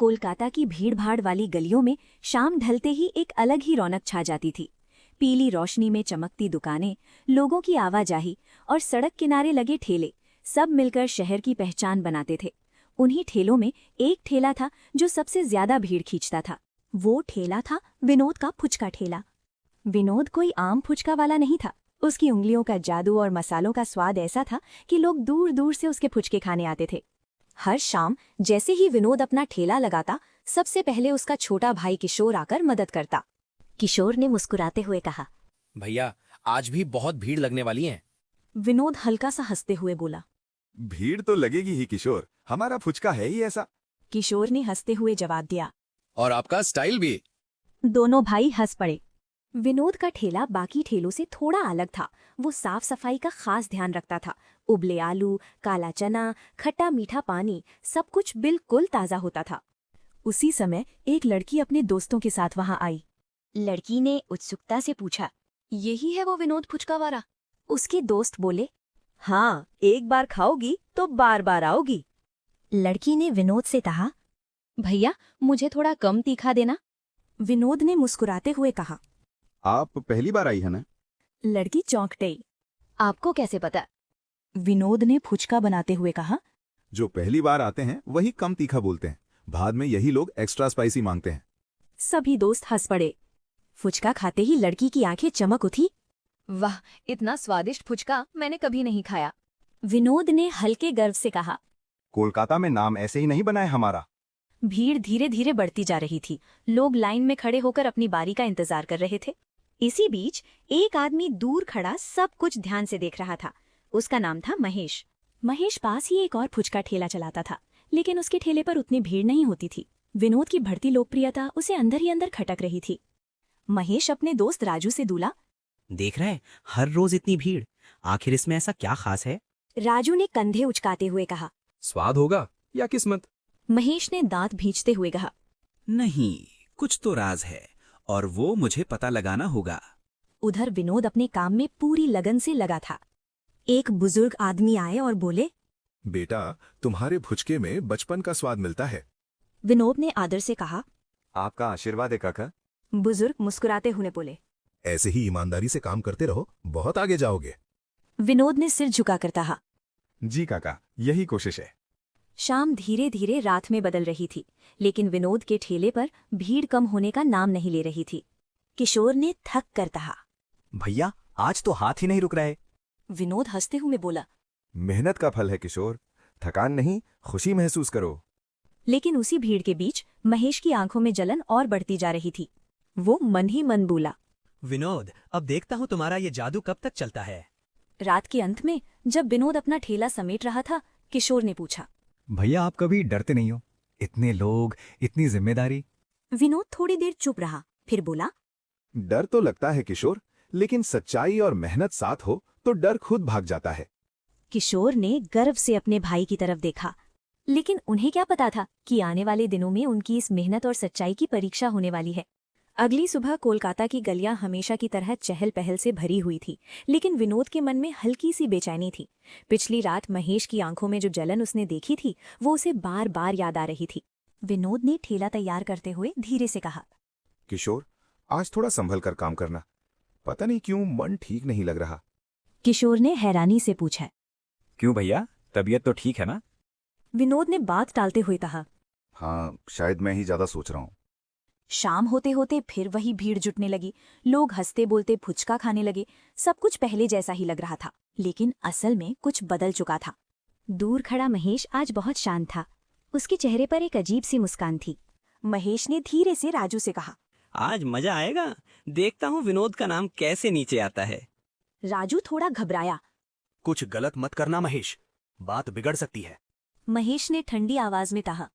कोलकाता की भीड़भाड़ वाली गलियों में शाम ढलते ही एक अलग ही रौनक छा जाती थी। पीली रोशनी में चमकती दुकानें, लोगों की आवाजाही और सड़क किनारे लगे ठेले सब मिलकर शहर की पहचान बनाते थे। उन्हीं ठेलों में एक ठेला था जो सबसे ज्यादा भीड़ खींचता था। वो ठेला था विनोद का फुचका ठेला। विनोद कोई आम फुचका वाला नहीं था। उसकी उंगलियों का जादू और मसालों का स्वाद ऐसा था कि लोग दूर दूर से उसके फुचके खाने आते थे। हर शाम जैसे ही विनोद अपना ठेला लगाता, सबसे पहले उसका छोटा भाई किशोर आकर मदद करता। किशोर ने मुस्कुराते हुए कहा, भैया आज भी बहुत भीड़ लगने वाली है। विनोद हल्का सा हंसते हुए बोला। भीड़ तो लगेगी ही किशोर, हमारा फुचका है ही ऐसा। किशोर ने हंसते हुए जवाब दिया। और आपका स्टाइल भी। दोनों भाई हंस पड़े। विनोद का ठेला बाकी ठेलों से थोड़ा अलग था। वो साफ सफाई का खास ध्यान रखता था। उबले आलू, काला चना, खट्टा मीठा पानी, सब कुछ बिल्कुल ताज़ा होता था। उसी समय एक लड़की अपने दोस्तों के साथ वहां आई। लड़की ने उत्सुकता से पूछा, यही है वो विनोद फुचका वाला? उसके दोस्त बोले, हाँ, एक बार खाओगी तो बार बार आओगी। लड़की ने विनोद से कहा, भैया मुझे थोड़ा कम तीखा देना। विनोद ने मुस्कुराते हुए कहा, आप पहली बार आई है ना? लड़की चौंक गई। आपको कैसे पता? विनोद ने फुचका बनाते हुए कहा, जो पहली बार आते हैं वही कम तीखा बोलते हैं, बाद में यही लोग एक्स्ट्रा स्पाइसी मांगते हैं। सभी दोस्त हंस पड़े। फुचका खाते ही लड़की की आंखें चमक उठी। वाह, इतना स्वादिष्ट फुचका मैंने कभी नहीं खाया। विनोद ने हल्के गर्व से कहा। कोलकाता में नाम ऐसे ही नहीं बना है हमारा। भीड़ धीरे धीरे बढ़ती जा रही थी। लोग लाइन में खड़े होकर अपनी बारी का इंतजार कर रहे थे। इसी बीच एक आदमी दूर खड़ा सब कुछ ध्यान से देख रहा था। उसका नाम था महेश। महेश पास ही एक और फुचका ठेला चलाता था, लेकिन उसके ठेले पर उतनी भीड़ नहीं होती थी। विनोद की बढ़ती लोकप्रियता उसे अंदर ही अंदर खटक रही थी। महेश अपने दोस्त राजू से दूला, देख रहे, हर रोज इतनी भीड़, आखिर इसमें ऐसा क्या खास है? राजू ने कंधे उचकाते हुए कहा। स्वाद होगा या किस्मत? महेश ने दांत भींचते हुए कहा। नहीं, कुछ तो राज है और वो मुझे पता लगाना होगा। उधर विनोद अपने काम में पूरी लगन से लगा था। एक बुजुर्ग आदमी आए और बोले, बेटा, तुम्हारे फुचके में बचपन का स्वाद मिलता है। विनोद ने आदर से कहा। आपका आशीर्वाद है काका। बुजुर्ग मुस्कुराते हुए बोले। ऐसे ही ईमानदारी से काम करते रहो, बहुत आगे जाओगे। विनोद ने सिर झुकाकर कहा। जी काका, यही कोशिश है। शाम धीरे धीरे रात में बदल रही थी, लेकिन विनोद के ठेले पर भीड़ कम होने का नाम नहीं ले रही थी। किशोर ने थक कर कहा, भैया आज तो हाथ ही नहीं रुक रहे। विनोद हंसते हुए बोला, मेहनत का फल है किशोर, थकान नहीं, खुशी महसूस करो। लेकिन उसी भीड़ के बीच महेश की आंखों में जलन और बढ़ती जा रही थी। वो मन ही मन बोला, विनोद, अब देखता हूँ तुम्हारा ये जादू कब तक चलता है। रात के अंत में जब विनोद अपना ठेला समेट रहा था, किशोर ने पूछा, भैया आप कभी डरते नहीं हो? इतने लोग, इतनी जिम्मेदारी। विनोद थोड़ी देर चुप रहा, फिर बोला, डर तो लगता है किशोर, लेकिन सच्चाई और मेहनत साथ हो तो डर खुद भाग जाता है। किशोर ने गर्व से अपने भाई की तरफ देखा, लेकिन उन्हें क्या पता था कि आने वाले दिनों में उनकी इस मेहनत और सच्चाई की परीक्षा होने वाली है। अगली सुबह कोलकाता की गलियां हमेशा की तरह चहल पहल से भरी हुई थी, लेकिन विनोद के मन में हल्की सी बेचैनी थी। पिछली रात महेश की आंखों में जो जलन उसने देखी थी, वो उसे बार बार याद आ रही थी। विनोद ने ठेला तैयार करते हुए धीरे से कहा, किशोर, आज थोड़ा संभल कर काम करना, पता नहीं क्यों मन ठीक नहीं लग रहा। किशोर ने हैरानी से पूछा। क्यों भैया, तबीयत तो ठीक है ना? विनोद ने बात टालते हुए कहा, हाँ, शायद मैं ही ज्यादा सोच रहा हूँ। शाम होते होते फिर वही भीड़ जुटने लगी। लोग हंसते बोलते फुचका खाने लगे। सब कुछ पहले जैसा ही लग रहा था, लेकिन असल में कुछ बदल चुका था। दूर खड़ा महेश आज बहुत शांत था। उसके चेहरे पर एक अजीब सी मुस्कान थी। महेश ने धीरे से राजू से कहा, आज मजा आएगा, देखता हूँ विनोद का नाम कैसे नीचे आता है। राजू थोड़ा घबराया। कुछ गलत मत करना महेश, बात बिगड़ सकती है। महेश ने ठंडी आवाज में कहा।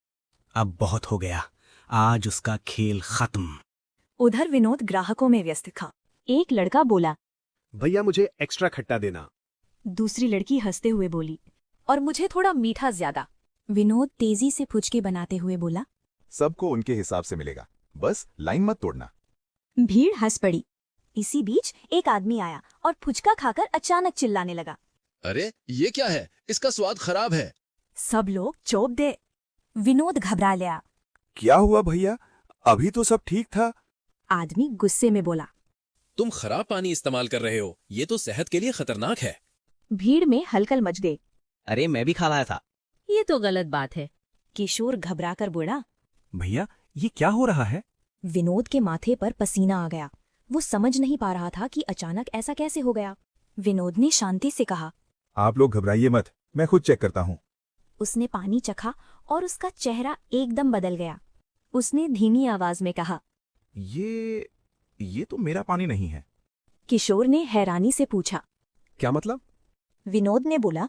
अब बहुत हो गया, आज उसका खेल खत्म। उधर विनोद ग्राहकों में व्यस्त था। एक लड़का बोला, भैया मुझे एक्स्ट्रा खट्टा देना। दूसरी लड़की हंसते हुए बोली, और मुझे थोड़ा मीठा ज्यादा। विनोद तेजी से फुचके बनाते हुए बोला, सबको उनके हिसाब से मिलेगा, बस लाइन मत तोड़ना। भीड़ हंस पड़ी। इसी बीच एक आदमी आया और फुचका खाकर अचानक चिल्लाने लगा, अरे ये क्या है, इसका स्वाद खराब है। सब लोग चौप दे। विनोद घबरा गया। क्या हुआ भैया? अभी तो सब ठीक था। आदमी गुस्से में बोला। तुम खराब पानी इस्तेमाल कर रहे हो, ये तो सेहत के लिए खतरनाक है। भीड़ में हलचल मच गई। अरे मैं भी खा रहा था। ये तो गलत बात है। किशोर घबराकर बोला। भैया ये क्या हो रहा है? विनोद के माथे पर पसीना आ गया। वो समझ नहीं पा रहा था कि अचानक ऐसा कैसे हो गया। विनोद ने शांति से कहा। आप लोग घबराइए मत, मैं खुद चेक करता हूँ। उसने पानी चखा और उसका चेहरा एकदम बदल गया। उसने धीमी आवाज में कहा। ये तो मेरा पानी नहीं है। किशोर ने हैरानी से पूछा। क्या मतलब? विनोद ने बोला।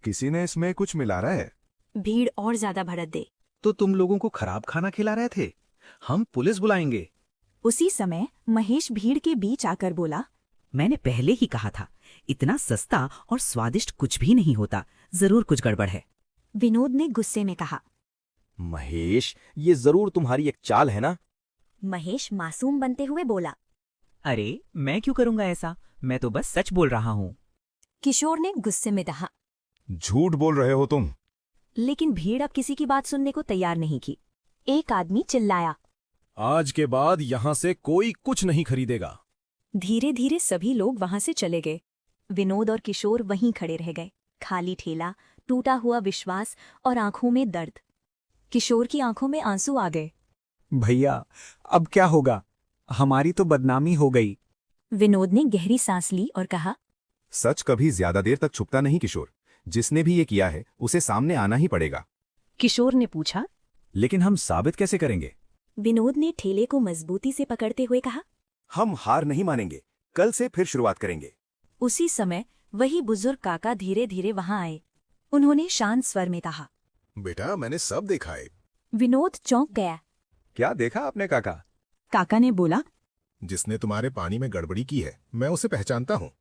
किसी ने इसमें कुछ मिला रहा है। भीड़ और ज्यादा भड़क गई। तो तुम लोगों को खराब खाना खिला रहे थे? हम पुलिस बुलाएंगे। उसी समय महेश भीड़ के बीच आकर बोला। मैंने पहले ही कहा था, इतना सस्ता और स्वादिष्ट कुछ भी नहीं होता, जरूर कुछ गड़बड़ है। विनोद ने गुस्से में कहा। महेश, ये जरूर तुम्हारी एक चाल है ना? महेश मासूम बनते हुए बोला। अरे मैं क्यों करूंगा ऐसा, मैं तो बस सच बोल रहा हूँ। किशोर ने गुस्से में कहा। झूठ बोल रहे हो तुम। लेकिन भीड़ अब किसी की बात सुनने को तैयार नहीं की। एक आदमी चिल्लाया। आज के बाद यहाँ से कोई कुछ नहीं खरीदेगा। धीरे धीरे सभी लोग वहां से चले गए। विनोद और किशोर वहीं खड़े रह गए। खाली ठेला, टूटा हुआ विश्वास और आंखों में दर्द। किशोर की आंखों में आंसू आ गए। भैया अब क्या होगा? हमारी तो बदनामी हो गई। विनोद ने गहरी सांस ली और कहा। सच कभी ज्यादा देर तक छुपता नहीं किशोर। जिसने भी ये किया है उसे सामने आना ही पड़ेगा। किशोर ने पूछा। लेकिन हम साबित कैसे करेंगे? विनोद ने ठेले को मजबूती से पकड़ते हुए कहा। हम हार नहीं मानेंगे, कल से फिर शुरुआत करेंगे। उसी समय वही बुजुर्ग काका धीरे धीरे वहां आए। उन्होंने शांत स्वर में कहा। बेटा मैंने सब देखा है। विनोद चौंक गया। क्या देखा आपने काका? काका ने बोला। जिसने तुम्हारे पानी में गड़बड़ी की है, मैं उसे पहचानता हूँ।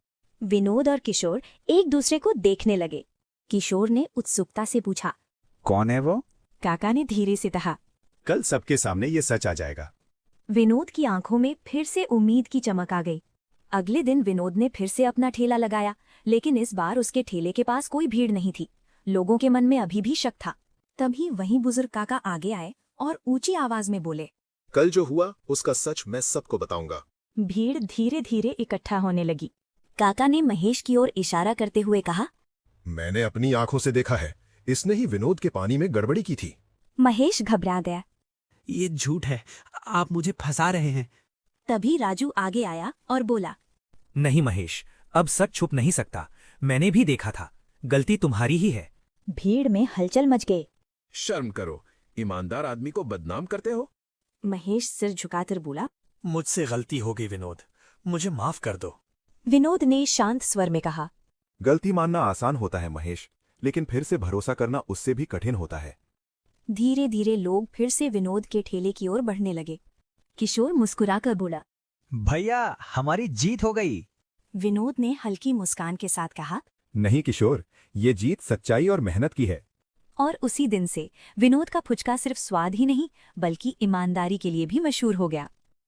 विनोद और किशोर एक दूसरे को देखने लगे। किशोर ने उत्सुकता से पूछा। कौन है वो? काका ने धीरे से कहा। कल सबके सामने ये सच आ जाएगा। विनोद की आंखों में फिर से उम्मीद की चमक आ गई। अगले दिन विनोद ने फिर से अपना ठेला लगाया, लेकिन इस बार उसके ठेले के पास कोई भीड़ नहीं थी। लोगों के मन में अभी भी शक था। तभी वहीं बुजुर्ग काका आगे आए और ऊंची आवाज में बोले। कल जो हुआ उसका सच मैं सबको बताऊंगा। भीड़ धीरे धीरे इकट्ठा होने लगी। काका ने महेश की ओर इशारा करते हुए कहा। मैंने अपनी आंखों से देखा है, इसने ही विनोद के पानी में गड़बड़ी की थी। महेश घबरा गया। ये झूठ है, आप मुझे फंसा रहे हैं। तभी राजू आगे आया और बोला। नहीं महेश, अब सच छुप नहीं सकता। मैंने भी देखा था, गलती तुम्हारी ही है। भीड़ में हलचल मच गई। शर्म करो, ईमानदार आदमी को बदनाम करते हो। महेश सिर झुकाकर बोला। मुझसे गलती हो गई विनोद, मुझे माफ कर दो। विनोद ने शांत स्वर में कहा। गलती मानना आसान होता है महेश, लेकिन फिर से भरोसा करना उससे भी कठिन होता है। धीरे धीरे लोग फिर से विनोद के ठेले की ओर बढ़ने लगे। किशोर मुस्कुराकर बोला। भैया हमारी जीत हो गई। विनोद ने हल्की मुस्कान के साथ कहा। नहीं किशोर, ये जीत सच्चाई और मेहनत की है। और उसी दिन से विनोद का फुचका सिर्फ स्वाद ही नहीं, बल्कि ईमानदारी के लिए भी मशहूर हो गया।